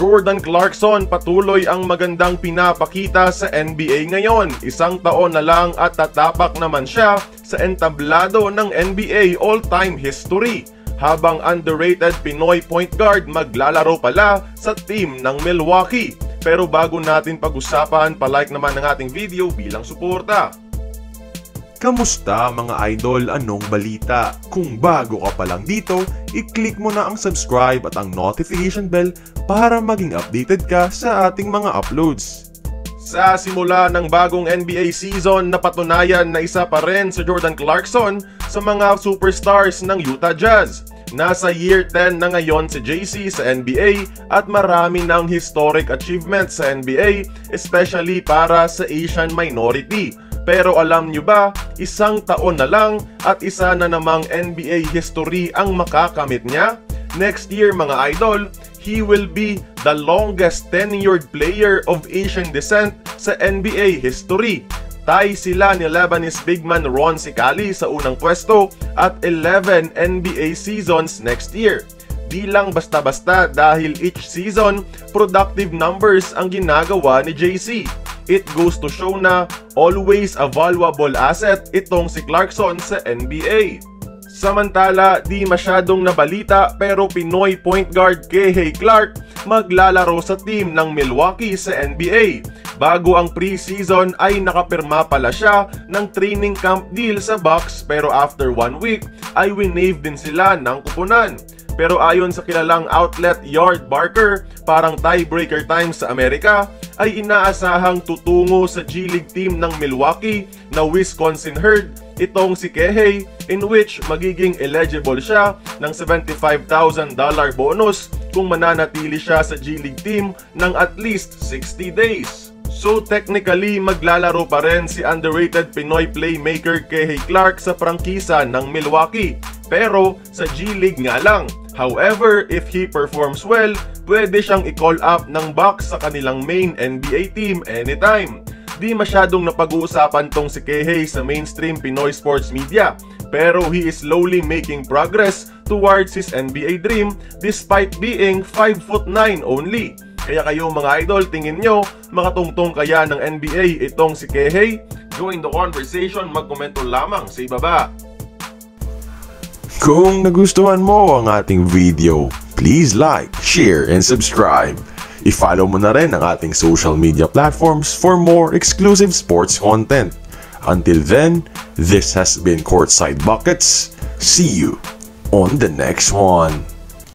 Jordan Clarkson patuloy ang magandang pinapakita sa NBA ngayon. Isang taon na lang at tatapak naman siya sa entablado ng NBA all-time history. Habang underrated Pinoy point guard maglalaro pala sa team ng Milwaukee. Pero bago natin pag-usapan, palike naman ng ating video bilang suporta. Kamusta mga idol? Anong balita? Kung bago ka pa lang dito, i-click mo na ang subscribe at ang notification bell para maging updated ka sa ating mga uploads. Sa simula ng bagong NBA season, napatunayan na isa pa rin si Jordan Clarkson sa mga superstars ng Utah Jazz. Nasa year 10 na ngayon si JC sa NBA at marami ng historic achievements sa NBA, especially para sa Asian minority. Pero alam nyo ba, isang taon na lang at isa na namang NBA history ang makakamit niya? Next year mga idol, he will be the longest tenured player of Asian descent sa NBA history. Tie sila ni Lebanese big man Ron Sicali sa unang pwesto at 11 NBA seasons next year. Di lang basta-basta dahil each season, productive numbers ang ginagawa ni JC. It goes to show na always a valuable asset itong si Clarkson sa NBA. Samantala, di masyadong nabalita pero Pinoy point guard Kehei Clark maglalaro sa team ng Milwaukee sa NBA. Bago ang preseason ay nakapirma pala siya ng training camp deal sa Bucks pero after 1 week ay winave din sila ng kupunan. Pero ayon sa kilalang outlet Yard Barker, parang tiebreaker time sa Amerika, ay inaasahang tutungo sa G League team ng Milwaukee na Wisconsin Herd itong si Kehei, in which magiging eligible siya ng $75,000 bonus kung mananatili siya sa G League team ng at least 60 days. So technically maglalaro pa rin si underrated Pinoy playmaker Kehei Clark sa prangkisa ng Milwaukee, pero sa G League nga lang. However, if he performs well, pwede siyang i-call up ng Bucks sa kanilang main NBA team anytime. Di masyadong napag-uusapan tong si Kehei sa mainstream Pinoy sports media, pero he is slowly making progress towards his NBA dream despite being 5'9" only. Kaya kayo mga idol, tingin nyo, makatungtong kaya ng NBA itong si Kehei? Join the conversation, magkomento lamang sa ibaba. Kung nagustuhan mo ang ating video, please like, share, and subscribe. I-follow mo na rin ang ating social media platforms for more exclusive sports content. Until then, this has been Courtside Buckets. See you on the next one.